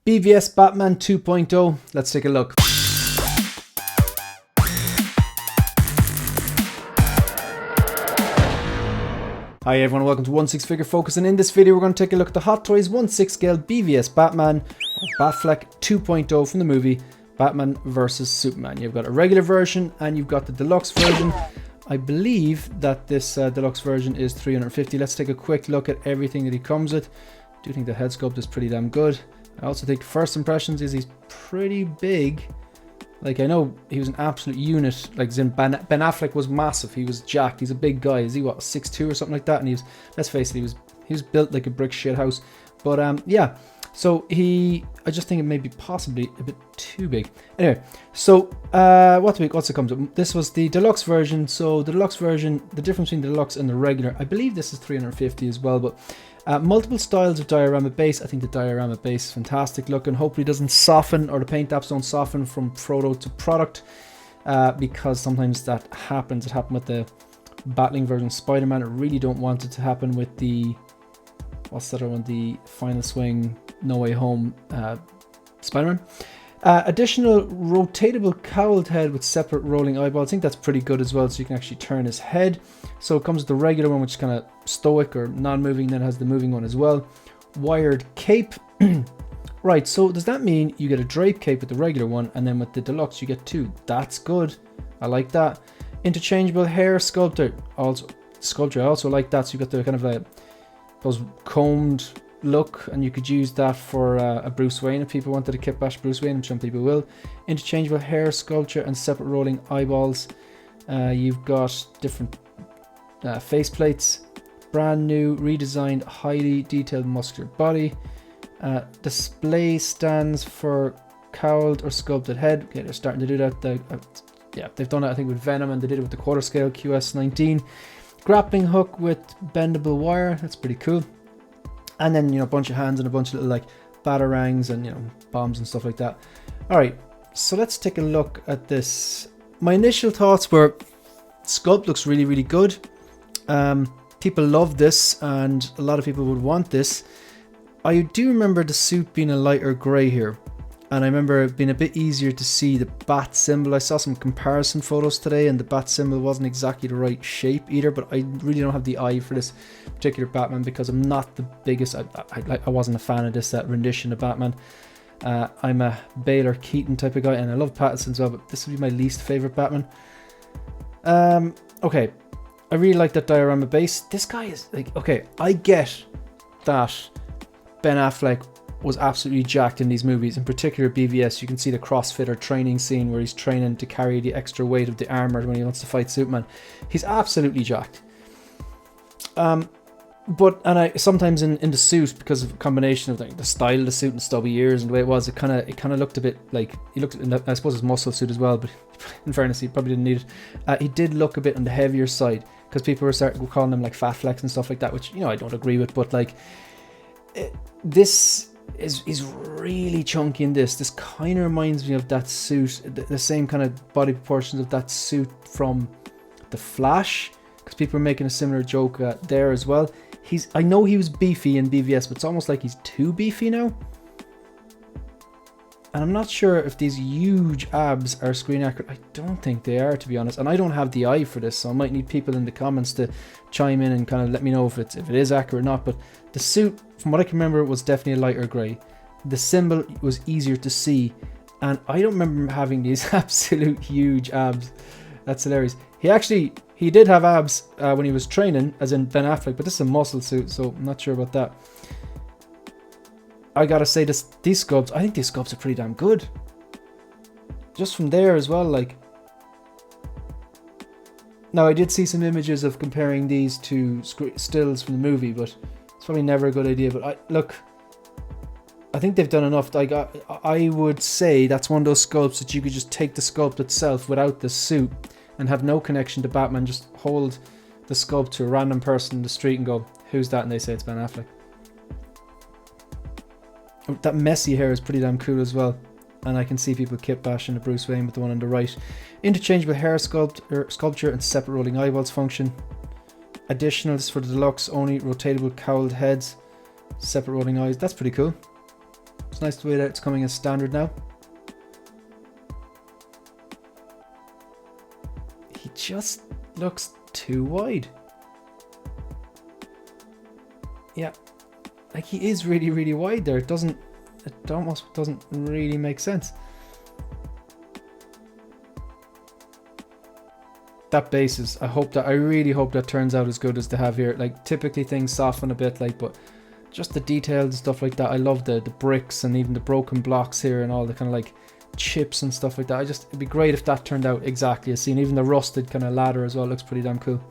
BVS Batman 2.0. Let's take a look. Hi everyone, welcome to 1/6 Figure Focus, and in this video we're going to take a look at the Hot Toys 1/6 scale BVS Batman, or Batfleck 2.0 from the movie Batman vs Superman. You've got a regular version and you've got the deluxe version. I believe that this deluxe version is $350. Let's take a quick look at everything that he comes with. I do think the head sculpt is pretty damn good. I also think first impressions is he's pretty big. Like, I know he was an absolute unit. Like, Ben Affleck was massive. He was jacked. He's a big guy. Is he, what, 6'2" or something like that? And he was, let's face it, he was built like a brick shit house. But yeah, so I just think it may be possibly a bit too big. Anyway, so what's it comes with? This was the deluxe version. So the deluxe version, the difference between the deluxe and the regular, I believe this is $350 as well. But multiple styles of diorama base. I think the diorama base is fantastic looking. Hopefully it doesn't soften, or the paint apps don't soften from proto to product, because sometimes that happens. It happened with the battling version of Spider-Man. I really don't want it to happen with the, what's that other one, the Final Swing No Way Home Spider-Man. Additional rotatable cowled head with separate rolling eyeballs. I think that's pretty good as well, so you can actually turn his head. So it comes with the regular one, which is kind of stoic or non-moving, then it has the moving one as well. Wired cape. Right, so does that mean you get a drape cape with the regular one, and then with the deluxe you get two? That's good. I like that. Interchangeable hair sculptor. I also like that. So you got the kind of those combed look, and you could use that for a Bruce Wayne if people wanted to kit bash Bruce Wayne, which some people will. Interchangeable hair sculpture and separate rolling eyeballs. You've got different face plates, brand new redesigned highly detailed muscular body, display stands for cowled or sculpted head. Okay, they're starting to do that. Yeah, they've done it I think with Venom, and they did it with the quarter scale QS19. Grappling hook with bendable wire. That's pretty cool. And then, you know, a bunch of hands and a bunch of little like batarangs and, you know, bombs and stuff like that. All right, so let's take a look at this. My initial thoughts were sculpt looks really, really good. People love this, and a lot of people would want this. I do remember the suit being a lighter gray here, and I remember it being a bit easier to see the bat symbol. I saw some comparison photos today, and the bat symbol wasn't exactly the right shape either, but I really don't have the eye for this particular Batman because I'm not the biggest, I wasn't a fan of this rendition of Batman. I'm a Bale or Keaton type of guy, and I love Pattinson as well, but this would be my least favorite Batman. Okay, I really like that diorama base. This guy is like, okay, I get that Ben Affleck was absolutely jacked in these movies, in particular BVS. You can see the CrossFitter training scene where he's training to carry the extra weight of the armor when he wants to fight Superman. He's absolutely jacked. But sometimes in the suit, because of a combination of the style of the suit and stubby ears and the way it was, it kind of looked a bit like, he looked, I suppose his muscle suit as well, but in fairness he probably didn't need it. He did look a bit on the heavier side, because people were calling him like fat flex and stuff like that, which, you know, I don't agree with, but like this is really chunky in this. This kind of reminds me of that suit, the same kind of body proportions of that suit from The Flash, because people are making a similar joke there as well. I know he was beefy in BVS, but it's almost like he's too beefy now. And I'm not sure if these huge abs are screen accurate. I don't think they are, to be honest. And I don't have the eye for this, so I might need people in the comments to chime in and kind of let me know if it is accurate or not. But the suit, from what I can remember, was definitely a lighter grey. The symbol was easier to see, and I don't remember him having these absolute huge abs. That's hilarious. He did have abs when he was training, as in Ben Affleck, but this is a muscle suit, so I'm not sure about that. I gotta say, these sculpts, I think these sculpts are pretty damn good. Just from there as well, like. Now, I did see some images of comparing these to stills from the movie, but it's probably never a good idea. But I think they've done enough. Like, I would say that's one of those sculpts that you could just take the sculpt itself without the suit and have no connection to Batman. Just hold the sculpt to a random person in the street and go, "Who's that?" And they say it's Ben Affleck. That messy hair is pretty damn cool as well, and I can see people kit bashing the Bruce Wayne with the one on the right. Interchangeable hair sculpture and separate rolling eyeballs function. Additional, this is for the deluxe only, rotatable cowled heads, separate rolling eyes. That's pretty cool. It's nice the way that it's coming as standard now. He just looks too wide. Yeah, like he is really, really wide there. It almost doesn't really make sense. That base is, I really hope that turns out as good as they have here. Like typically things soften a bit, like, but just the details and stuff like that. I love the bricks and even the broken blocks here and all the kind of like chips and stuff like that. It'd be great if that turned out exactly as seen. Even the rusted kind of ladder as well looks pretty damn cool.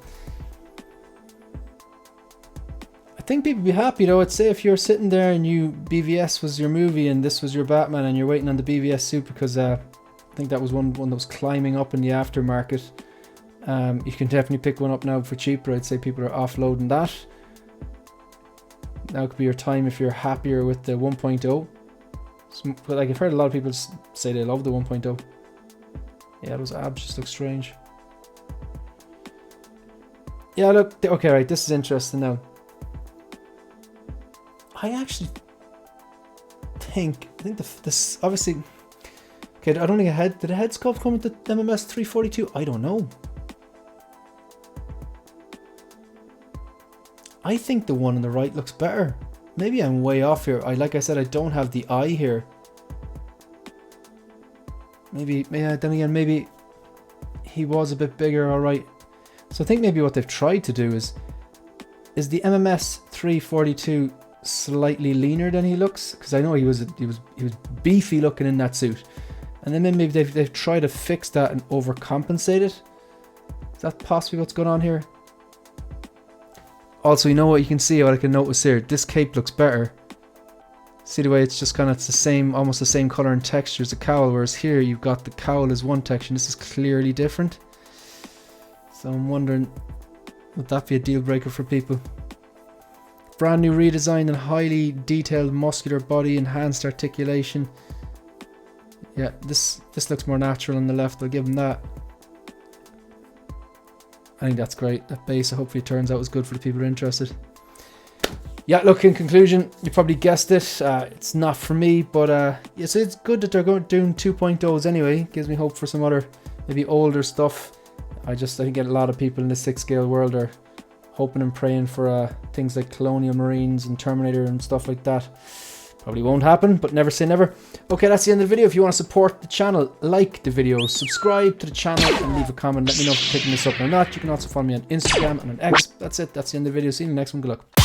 I think people would be happy though. I'd say if you're sitting there and BVS was your movie and this was your Batman and you're waiting on the BVS suit, because I think that was one that was climbing up in the aftermarket. You can definitely pick one up now for cheaper. I'd say people are offloading that. Now could be your time if you're happier with the 1.0. But like I've heard a lot of people say they love the 1.0. Yeah, those abs just look strange. Yeah, look, okay, right, this is interesting now. I actually think this obviously, okay, I don't think did the head sculpt come with the MMS731? I don't know. I think the one on the right looks better. Maybe I'm way off here. Like I said, I don't have the eye here. Maybe, yeah, then again, maybe he was a bit bigger, alright. So I think maybe what they've tried to do is the MMS731 slightly leaner than he looks? Because I know he was beefy looking in that suit. And then maybe they've tried to fix that and overcompensate it. Is that possibly what's going on here? Also, you know what you can see, what I can notice here, this cape looks better. See the way it's just kind of, it's the same, almost the same color and texture as the cowl, whereas here you've got the cowl as one texture and this is clearly different. So I'm wondering, would that be a deal breaker for people? Brand new redesign and highly detailed muscular body, enhanced articulation. Yeah, this looks more natural on the left, I'll give him that. I think that's great. That base, hopefully it turns out as good for the people who are interested. Yeah, look, in conclusion, you probably guessed it. It's not for me, but yeah, so it's good that they're doing 2.0s anyway. Gives me hope for some other, maybe older stuff. I think a lot of people in the 6 scale world are hoping and praying for things like Colonial Marines and Terminator and stuff like that. Probably won't happen, but never say never. Okay, that's the end of the video. If you want to support the channel, like the video, subscribe to the channel, and leave a comment. Let me know if you're picking this up or not. You can also follow me on Instagram and on X. That's it. That's the end of the video. See you in the next one. Good luck.